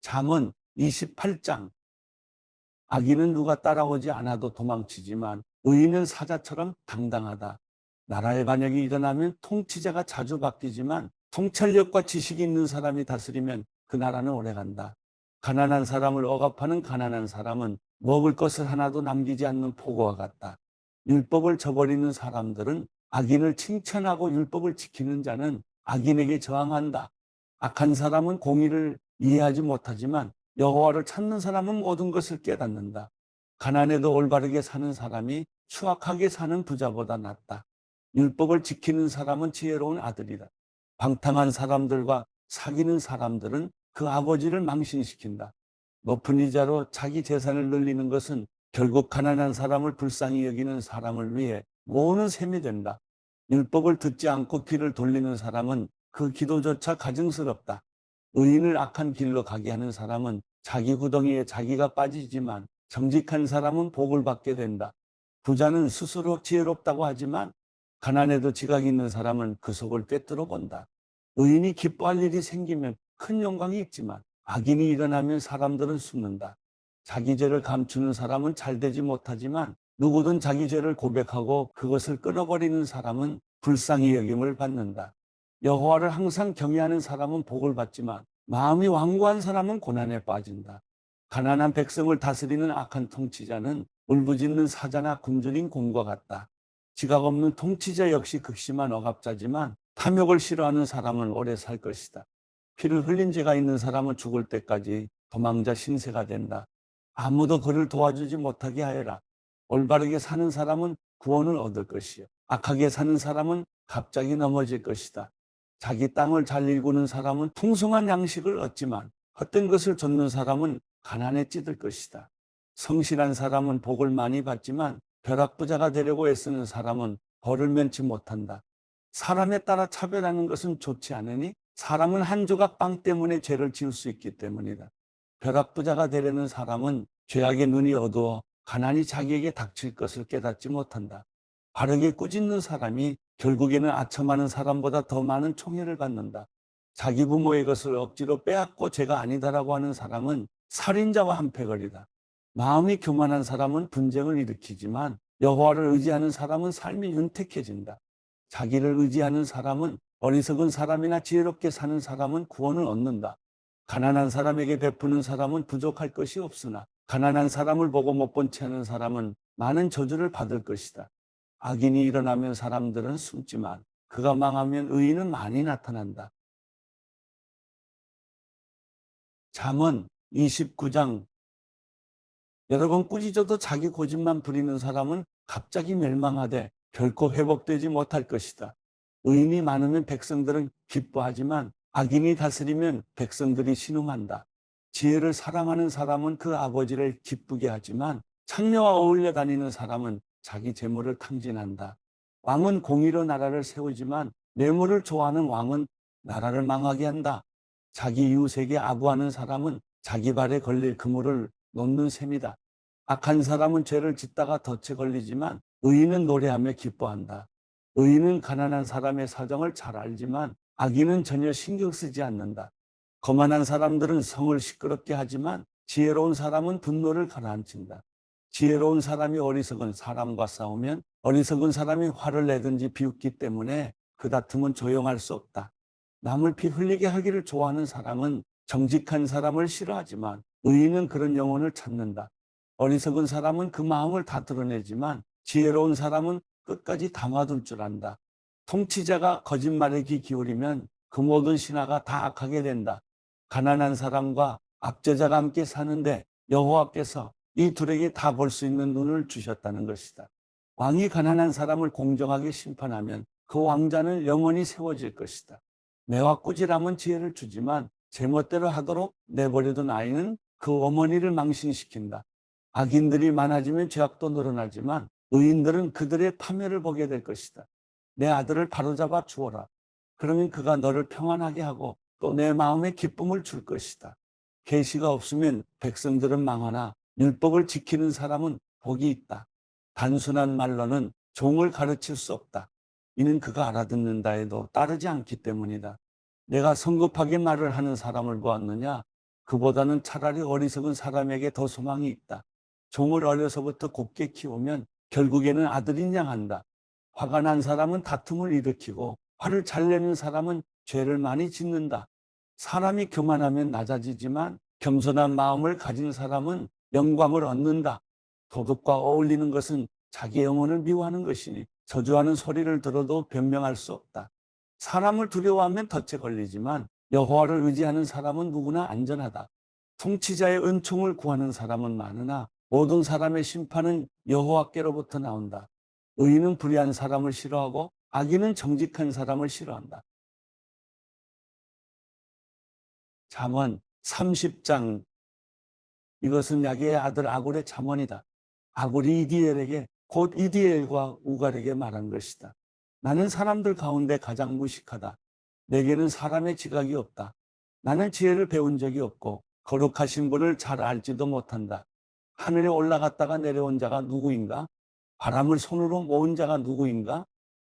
잠언 28장. 악인은 누가 따라오지 않아도 도망치지만 의인은 사자처럼 당당하다. 나라의 반역이 일어나면 통치자가 자주 바뀌지만 통찰력과 지식이 있는 사람이 다스리면 그 나라는 오래간다. 가난한 사람을 억압하는 가난한 사람은 먹을 것을 하나도 남기지 않는 폭우와 같다. 율법을 저버리는 사람들은 악인을 칭찬하고 율법을 지키는 자는 악인에게 저항한다. 악한 사람은 공의를 이해하지 못하지만 여호와를 찾는 사람은 모든 것을 깨닫는다. 가난해도 올바르게 사는 사람이 추악하게 사는 부자보다 낫다. 율법을 지키는 사람은 지혜로운 아들이다. 방탕한 사람들과 사귀는 사람들은 그 아버지를 망신시킨다. 높은 이자로 자기 재산을 늘리는 것은 결국 가난한 사람을 불쌍히 여기는 사람을 위해 모으는 셈이 된다. 율법을 듣지 않고 귀를 돌리는 사람은 그 기도조차 가증스럽다. 의인을 악한 길로 가게 하는 사람은 자기 구덩이에 자기가 빠지지만 정직한 사람은 복을 받게 된다. 부자는 스스로 지혜롭다고 하지만 가난해도 지각 있는 사람은 그 속을 꿰뚫어 본다. 의인이 기뻐할 일이 생기면 큰 영광이 있지만 악인이 일어나면 사람들은 숨는다. 자기 죄를 감추는 사람은 잘 되지 못하지만 누구든 자기 죄를 고백하고 그것을 끊어버리는 사람은 불쌍히 여김을 받는다. 여호와를 항상 경외하는 사람은 복을 받지만 마음이 완고한 사람은 고난에 빠진다. 가난한 백성을 다스리는 악한 통치자는 울부짖는 사자나 굶주린 곰과 같다. 지각 없는 통치자 역시 극심한 억압자지만 탐욕을 싫어하는 사람은 오래 살 것이다. 피를 흘린 죄가 있는 사람은 죽을 때까지 도망자 신세가 된다. 아무도 그를 도와주지 못하게 하여라. 올바르게 사는 사람은 구원을 얻을 것이요 악하게 사는 사람은 갑자기 넘어질 것이다. 자기 땅을 잘 일구는 사람은 풍성한 양식을 얻지만 헛된 것을 좇는 사람은 가난에 찌들 것이다. 성실한 사람은 복을 많이 받지만 벼락부자가 되려고 애쓰는 사람은 벌을 면치 못한다. 사람에 따라 차별하는 것은 좋지 않으니 사람은 한 조각 빵 때문에 죄를 지을 수 있기 때문이다. 벼락부자가 되려는 사람은 죄악의 눈이 어두워 가난이 자기에게 닥칠 것을 깨닫지 못한다. 바르게 꾸짖는 사람이 결국에는 아첨하는 사람보다 더 많은 총애를 받는다. 자기 부모의 것을 억지로 빼앗고 죄가 아니다라고 하는 사람은 살인자와 한패거리다. 마음이 교만한 사람은 분쟁을 일으키지만 여호와를 의지하는 사람은 삶이 윤택해진다. 자기를 의지하는 사람은 어리석은 사람이나 지혜롭게 사는 사람은 구원을 얻는다. 가난한 사람에게 베푸는 사람은 부족할 것이 없으나 가난한 사람을 보고 못 본 채 하는 사람은 많은 저주를 받을 것이다. 악인이 일어나면 사람들은 숨지만 그가 망하면 의인은 많이 나타난다. 잠언 29장. 여러분, 꾸짖어도 자기 고집만 부리는 사람은 갑자기 멸망하되 결코 회복되지 못할 것이다. 의인이 많으면 백성들은 기뻐하지만 악인이 다스리면 백성들이 신음한다. 지혜를 사랑하는 사람은 그 아버지를 기쁘게 하지만 창녀와 어울려 다니는 사람은 자기 재물을 탕진한다. 왕은 공의로 나라를 세우지만 뇌물을 좋아하는 왕은 나라를 망하게 한다. 자기 이웃에게 아부하는 사람은 자기 발에 걸릴 그물을 놓는 셈이다. 악한 사람은 죄를 짓다가 덫에 걸리지만 의인은 노래하며 기뻐한다. 의인은 가난한 사람의 사정을 잘 알지만 악인은 전혀 신경 쓰지 않는다. 거만한 사람들은 성을 시끄럽게 하지만 지혜로운 사람은 분노를 가라앉힌다. 지혜로운 사람이 어리석은 사람과 싸우면 어리석은 사람이 화를 내든지 비웃기 때문에 그 다툼은 조용할 수 없다. 남을 피 흘리게 하기를 좋아하는 사람은 정직한 사람을 싫어하지만 의인은 그런 영혼을 찾는다. 어리석은 사람은 그 마음을 다 드러내지만 지혜로운 사람은 끝까지 담아둘 줄 안다. 통치자가 거짓말에 귀 기울이면 그 모든 신하가 다 악하게 된다. 가난한 사람과 압제자가 함께 사는데 여호와께서 이 둘에게 다 볼 수 있는 눈을 주셨다는 것이다. 왕이 가난한 사람을 공정하게 심판하면 그 왕자는 영원히 세워질 것이다. 매와 꾸지람은 지혜를 주지만 제멋대로 하도록 내버려둔 아이는 그 어머니를 망신시킨다. 악인들이 많아지면 죄악도 늘어나지만 의인들은 그들의 파멸을 보게 될 것이다. 내 아들을 바로잡아 주어라. 그러면 그가 너를 평안하게 하고 또 내 마음에 기쁨을 줄 것이다. 계시가 없으면 백성들은 망하나 율법을 지키는 사람은 복이 있다. 단순한 말로는 종을 가르칠 수 없다. 이는 그가 알아듣는다 해도 따르지 않기 때문이다. 내가 성급하게 말을 하는 사람을 보았느냐? 그보다는 차라리 어리석은 사람에게 더 소망이 있다. 종을 어려서부터 곱게 키우면 결국에는 아들이 냥한다. 화가 난 사람은 다툼을 일으키고 화를 잘 내는 사람은 죄를 많이 짓는다. 사람이 교만하면 낮아지지만 겸손한 마음을 가진 사람은 영광을 얻는다. 도덕과 어울리는 것은 자기 영혼을 미워하는 것이니 저주하는 소리를 들어도 변명할 수 없다. 사람을 두려워하면 덫에 걸리지만 여호와를 의지하는 사람은 누구나 안전하다. 통치자의 은총을 구하는 사람은 많으나 모든 사람의 심판은 여호와께로부터 나온다. 의인은 불의한 사람을 싫어하고 악인은 정직한 사람을 싫어한다. 잠언 30장. 이것은 야게의 아들 아굴의 잠언이다. 아굴이 이디엘에게 곧 이디엘과 우갈에게 말한 것이다. 나는 사람들 가운데 가장 무식하다. 내게는 사람의 지각이 없다. 나는 지혜를 배운 적이 없고 거룩하신 분을 잘 알지도 못한다. 하늘에 올라갔다가 내려온 자가 누구인가? 바람을 손으로 모은 자가 누구인가?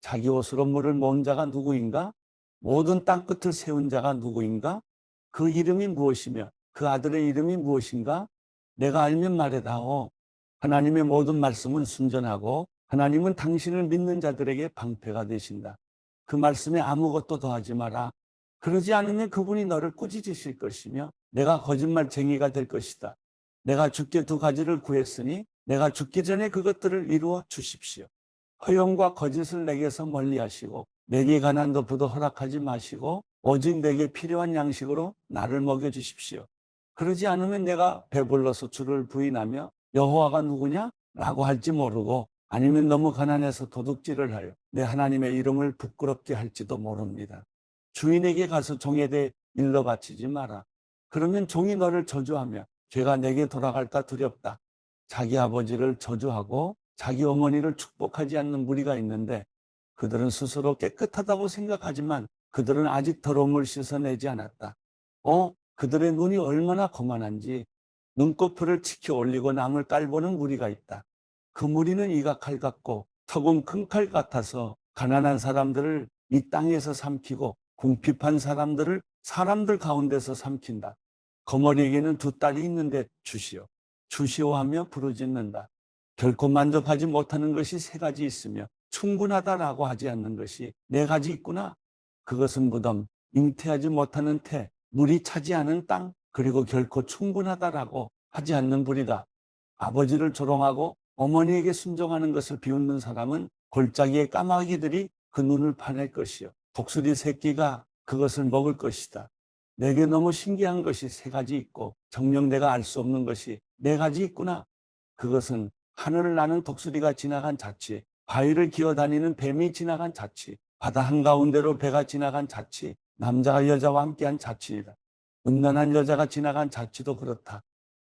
자기 옷으로 물을 모은 자가 누구인가? 모든 땅끝을 세운 자가 누구인가? 그 이름이 무엇이며 그 아들의 이름이 무엇인가? 내가 알면 말해다오. 하나님의 모든 말씀은 순전하고 하나님은 당신을 믿는 자들에게 방패가 되신다. 그 말씀에 아무것도 더하지 마라. 그러지 않으면 그분이 너를 꾸짖으실 것이며 내가 거짓말쟁이가 될 것이다. 내가 주께 두 가지를 구했으니 내가 죽기 전에 그것들을 이루어 주십시오. 허영과 거짓을 내게서 멀리하시고 내게 관한 너부도 허락하지 마시고 오직 내게 필요한 양식으로 나를 먹여주십시오. 그러지 않으면 내가 배불러서 주를 부인하며 여호와가 누구냐? 라고 할지 모르고 아니면 너무 가난해서 도둑질을 하여 내 하나님의 이름을 부끄럽게 할지도 모릅니다. 주인에게 가서 종에 대해 일러 바치지 마라. 그러면 종이 너를 저주하며 죄가 내게 돌아갈까 두렵다. 자기 아버지를 저주하고 자기 어머니를 축복하지 않는 무리가 있는데 그들은 스스로 깨끗하다고 생각하지만 그들은 아직 더러움을 씻어내지 않았다. 그들의 눈이 얼마나 거만한지 눈꺼풀을 치켜 올리고 남을 깔보는 무리가 있다. 그 무리는 이가 칼 같고 턱은 큰 칼 같아서 가난한 사람들을 이 땅에서 삼키고 궁핍한 사람들을 사람들 가운데서 삼킨다. 거머리에게는 두 딸이 있는데 주시오. 주시오 하며 부르짖는다. 결코 만족하지 못하는 것이 세 가지 있으며 충분하다라고 하지 않는 것이 네 가지 있구나. 그것은 무덤, 잉태하지 못하는 태, 물이 차지 않은 땅, 그리고 결코 충분하다라고 하지 않는 불이다. 아버지를 조롱하고 어머니에게 순종하는 것을 비웃는 사람은 골짜기의 까마귀들이 그 눈을 파낼 것이요 독수리 새끼가 그것을 먹을 것이다. 내게 너무 신기한 것이 세 가지 있고 정녕 내가 알 수 없는 것이 네 가지 있구나. 그것은 하늘을 나는 독수리가 지나간 자치, 바위를 기어다니는 뱀이 지나간 자치, 바다 한가운데로 배가 지나간 자치, 남자가 여자와 함께한 자치이다. 음란한 여자가 지나간 자치도 그렇다.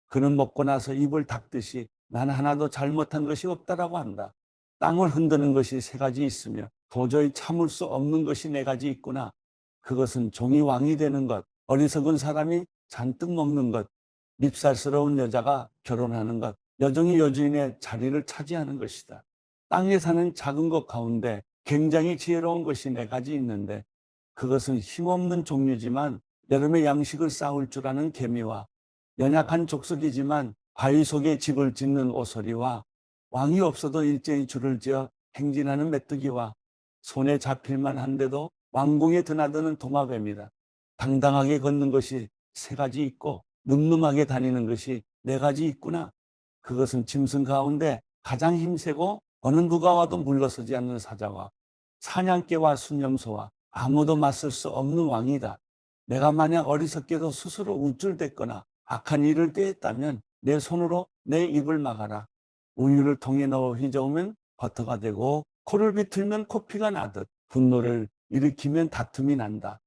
그는 먹고 나서 입을 닦듯이 난 하나도 잘못한 것이 없다라고 한다. 땅을 흔드는 것이 세 가지 있으며 도저히 참을 수 없는 것이 네 가지 있구나. 그것은 종이 왕이 되는 것, 어리석은 사람이 잔뜩 먹는 것, 밉살스러운 여자가 결혼하는 것, 여종이 여주인의 자리를 차지하는 것이다. 땅에 사는 작은 것 가운데 굉장히 지혜로운 것이 네 가지 있는데 그것은 힘없는 종류지만 여름에 양식을 쌓을 줄 아는 개미와 연약한 족속이지만 바위 속에 집을 짓는 오소리와 왕이 없어도 일제히 줄을 지어 행진하는 메뚜기와 손에 잡힐만 한데도 왕궁에 드나드는 도마뱀이다. 당당하게 걷는 것이 세 가지 있고 늠름하게 다니는 것이 네 가지 있구나. 그것은 짐승 가운데 가장 힘세고 어느 누가 와도 물러서지 않는 사자와 사냥개와 순념소와 아무도 맞설 수 없는 왕이다. 내가 만약 어리석게도 스스로 우쭐댔거나 악한 일을 꾀했다면 내 손으로 내 입을 막아라. 우유를 통에 넣어 휘저으면 버터가 되고 코를 비틀면 코피가 나듯 분노를 일으키면 다툼이 난다.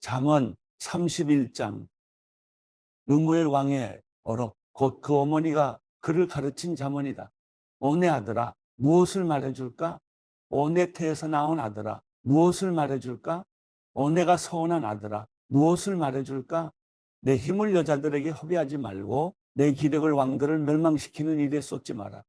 잠언 31장. 르무엘 왕의 어록 곧 그 어머니가 그를 가르친 잠언이다. 내 아들아 무엇을 말해줄까? 내 태에서 나온 아들아 무엇을 말해줄까? 내가 서운한 아들아 무엇을 말해줄까? 내 힘을 여자들에게 허비하지 말고 내 기력을 왕들을 멸망시키는 일에 쏟지 마라.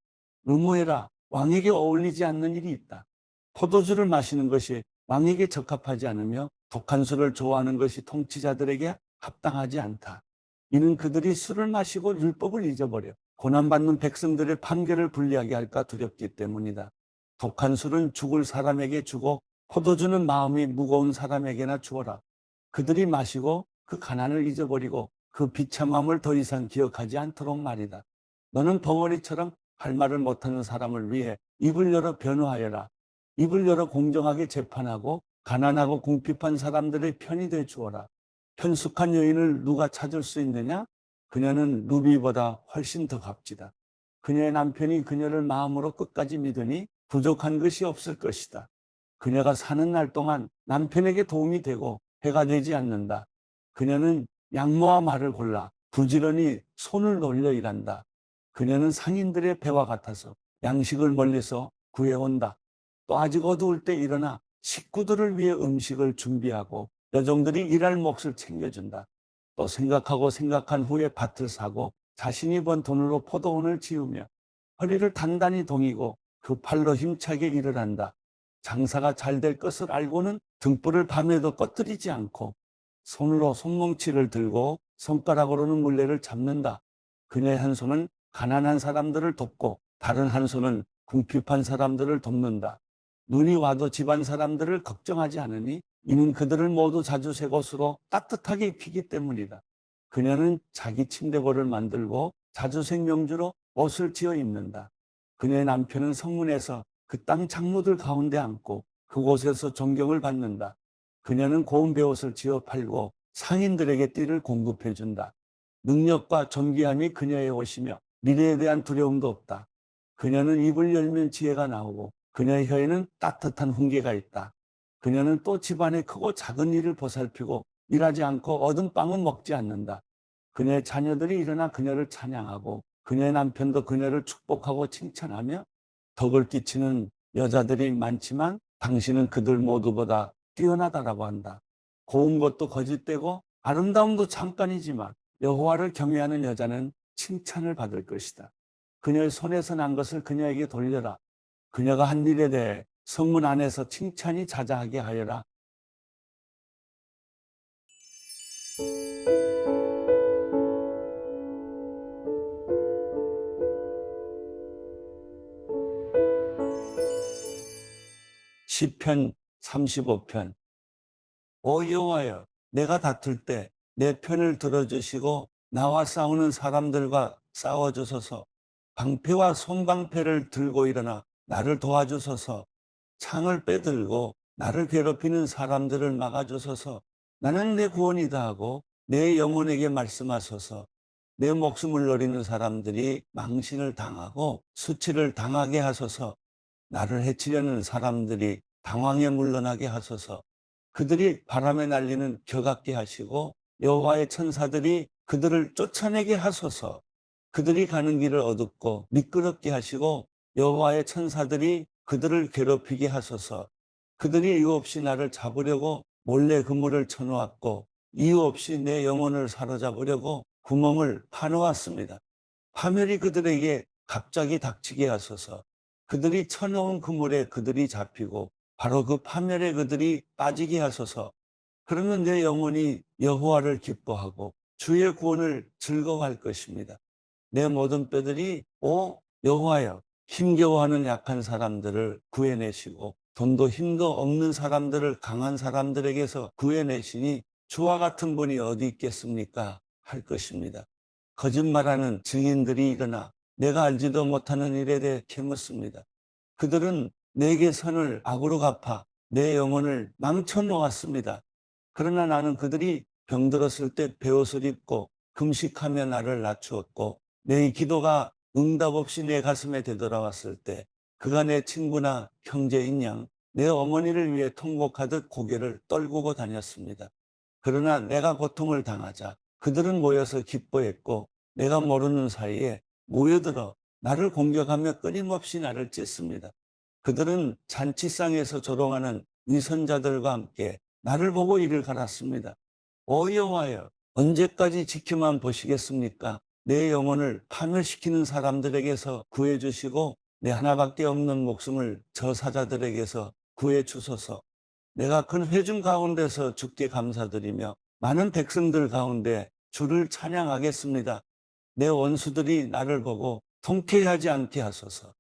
르무엘아 왕에게 어울리지 않는 일이 있다. 포도주를 마시는 것이 왕에게 적합하지 않으며 독한 술을 좋아하는 것이 통치자들에게 합당하지 않다. 이는 그들이 술을 마시고 율법을 잊어버려 고난받는 백성들의 판결을 불리하게 할까 두렵기 때문이다. 독한 술은 죽을 사람에게 주고 포도주는 마음이 무거운 사람에게나 주어라. 그들이 마시고 그 가난을 잊어버리고 그 비참함을 더 이상 기억하지 않도록 말이다. 너는 벙어리처럼 할 말을 못하는 사람을 위해 입을 열어 변호하여라. 입을 열어 공정하게 재판하고 가난하고 궁핍한 사람들의 편이 돼 주어라. 편숙한 여인을 누가 찾을 수 있느냐? 그녀는 루비보다 훨씬 더 값지다. 그녀의 남편이 그녀를 마음으로 끝까지 믿으니 부족한 것이 없을 것이다. 그녀가 사는 날 동안 남편에게 도움이 되고 해가 되지 않는다. 그녀는 양모와 말을 골라 부지런히 손을 놀려 일한다. 그녀는 상인들의 배와 같아서 양식을 멀리서 구해온다. 또 아직 어두울 때 일어나 식구들을 위해 음식을 준비하고 여종들이 일할 몫을 챙겨준다. 또 생각하고 생각한 후에 밭을 사고 자신이 번 돈으로 포도원을 지으며 허리를 단단히 동이고 그 팔로 힘차게 일을 한다. 장사가 잘 될 것을 알고는 등불을 밤에도 꺼뜨리지 않고 손으로 손뭉치를 들고 손가락으로는 물레를 잡는다. 그녀의 한 손은 가난한 사람들을 돕고 다른 한 손은 궁핍한 사람들을 돕는다. 눈이 와도 집안 사람들을 걱정하지 않으니 이는 그들을 모두 자주 새 옷으로 따뜻하게 입히기 때문이다. 그녀는 자기 침대고를 만들고 자주 생명주로 옷을 지어 입는다. 그녀의 남편은 성문에서 그 땅 창로들 가운데 앉고 그곳에서 존경을 받는다. 그녀는 고운 베옷을 지어 팔고 상인들에게 띠를 공급해 준다. 능력과 존귀함이 그녀의 옷이며 미래에 대한 두려움도 없다. 그녀는 입을 열면 지혜가 나오고 그녀의 혀에는 따뜻한 훈계가 있다. 그녀는 또 집안의 크고 작은 일을 보살피고 일하지 않고 얻은 빵은 먹지 않는다. 그녀의 자녀들이 일어나 그녀를 찬양하고 그녀의 남편도 그녀를 축복하고 칭찬하며 덕을 끼치는 여자들이 많지만 당신은 그들 모두보다 뛰어나다라고 한다. 고운 것도 거짓되고 아름다움도 잠깐이지만 여호와를 경외하는 여자는 칭찬을 받을 것이다. 그녀의 손에서 난 것을 그녀에게 돌려라. 그녀가 한 일에 대해 성문 안에서 칭찬이 자자하게 하여라. 시편 35편. 오 여호와여, 내가 다툴 때 내 편을 들어주시고 나와 싸우는 사람들과 싸워주소서. 방패와 손방패를 들고 일어나 나를 도와주소서. 창을 빼들고 나를 괴롭히는 사람들을 막아주소서. 나는 내 구원이다 하고 내 영혼에게 말씀하소서. 내 목숨을 노리는 사람들이 망신을 당하고 수치를 당하게 하소서. 나를 해치려는 사람들이 당황에 물러나게 하소서. 그들이 바람에 날리는 겨 같게 하시고 여호와의 천사들이 그들을 쫓아내게 하소서. 그들이 가는 길을 어둡고 미끄럽게 하시고 여호와의 천사들이 그들을 괴롭히게 하소서. 그들이 이유 없이 나를 잡으려고 몰래 그물을 쳐놓았고 이유 없이 내 영혼을 사로잡으려고 구멍을 파놓았습니다. 파멸이 그들에게 갑자기 닥치게 하소서. 그들이 쳐놓은 그물에 그들이 잡히고 바로 그 파멸에 그들이 빠지게 하소서. 그러면 내 영혼이 여호와를 기뻐하고 주의 구원을 즐거워할 것입니다. 내 모든 뼈들이 오 여호와여, 힘겨워하는 약한 사람들을 구해내시고 돈도 힘도 없는 사람들을 강한 사람들에게서 구해내시니 주와 같은 분이 어디 있겠습니까? 할 것입니다. 거짓말하는 증인들이 일어나 내가 알지도 못하는 일에 대해 캐묻습니다. 그들은 내게 선을 악으로 갚아 내 영혼을 망쳐 놓았습니다. 그러나 나는 그들이 병들었을 때 베옷을 입고 금식하며 나를 낮추었고 내 기도가 응답 없이 내 가슴에 되돌아왔을 때 그가 내 친구나 형제인 양 내 어머니를 위해 통곡하듯 고개를 떨구고 다녔습니다. 그러나 내가 고통을 당하자 그들은 모여서 기뻐했고 내가 모르는 사이에 모여들어 나를 공격하며 끊임없이 나를 찢습니다. 그들은 잔치상에서 조롱하는 위선자들과 함께 나를 보고 이를 갈았습니다. 오 여호와여, 언제까지 지켜만 보시겠습니까? 내 영혼을 파멸시키는 사람들에게서 구해주시고 내 하나밖에 없는 목숨을 저 사자들에게서 구해주소서. 내가 큰 회중 가운데서 주께 감사드리며 많은 백성들 가운데 주를 찬양하겠습니다. 내 원수들이 나를 보고 통쾌하지 않게 하소서.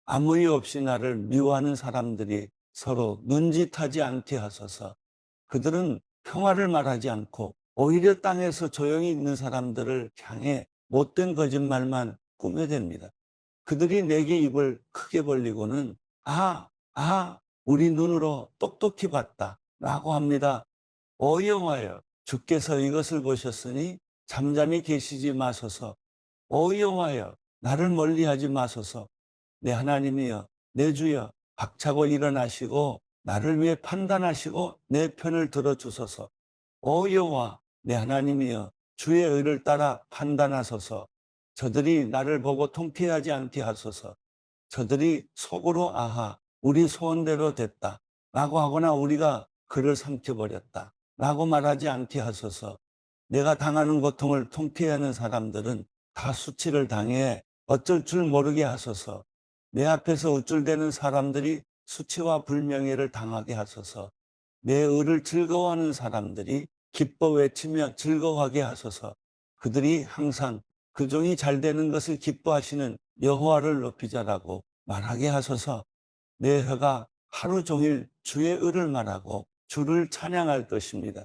아무 이유 없이 나를 미워하는 사람들이 서로 눈짓하지 않게 하소서. 그들은 평화를 말하지 않고 오히려 땅에서 조용히 있는 사람들을 향해 못된 거짓말만 꾸며댑니다. 그들이 내게 입을 크게 벌리고는 우리 눈으로 똑똑히 봤다 라고 합니다. 오 여호와여, 주께서 이것을 보셨으니 잠잠히 계시지 마소서. 오 여호와여, 나를 멀리하지 마소서. 내 하나님이여, 내 주여, 박차고 일어나시고 나를 위해 판단하시고 내 편을 들어주소서. 오 여호와, 내 하나님이여, 주의 의를 따라 판단하소서. 저들이 나를 보고 통쾌하지 않게 하소서. 저들이 속으로 우리 소원대로 됐다 라고 하거나 우리가 그를 삼켜버렸다 라고 말하지 않게 하소서. 내가 당하는 고통을 통쾌해하는 사람들은 다 수치를 당해 어쩔 줄 모르게 하소서. 내 앞에서 우쭐대는 사람들이 수치와 불명예를 당하게 하소서. 내 의를 즐거워하는 사람들이 기뻐 외치며 즐거워하게 하소서. 그들이 항상 그 종이 잘 되는 것을 기뻐하시는 여호와를 높이자라고 말하게 하소서. 내 혀가 하루 종일 주의 의를 말하고 주를 찬양할 것입니다.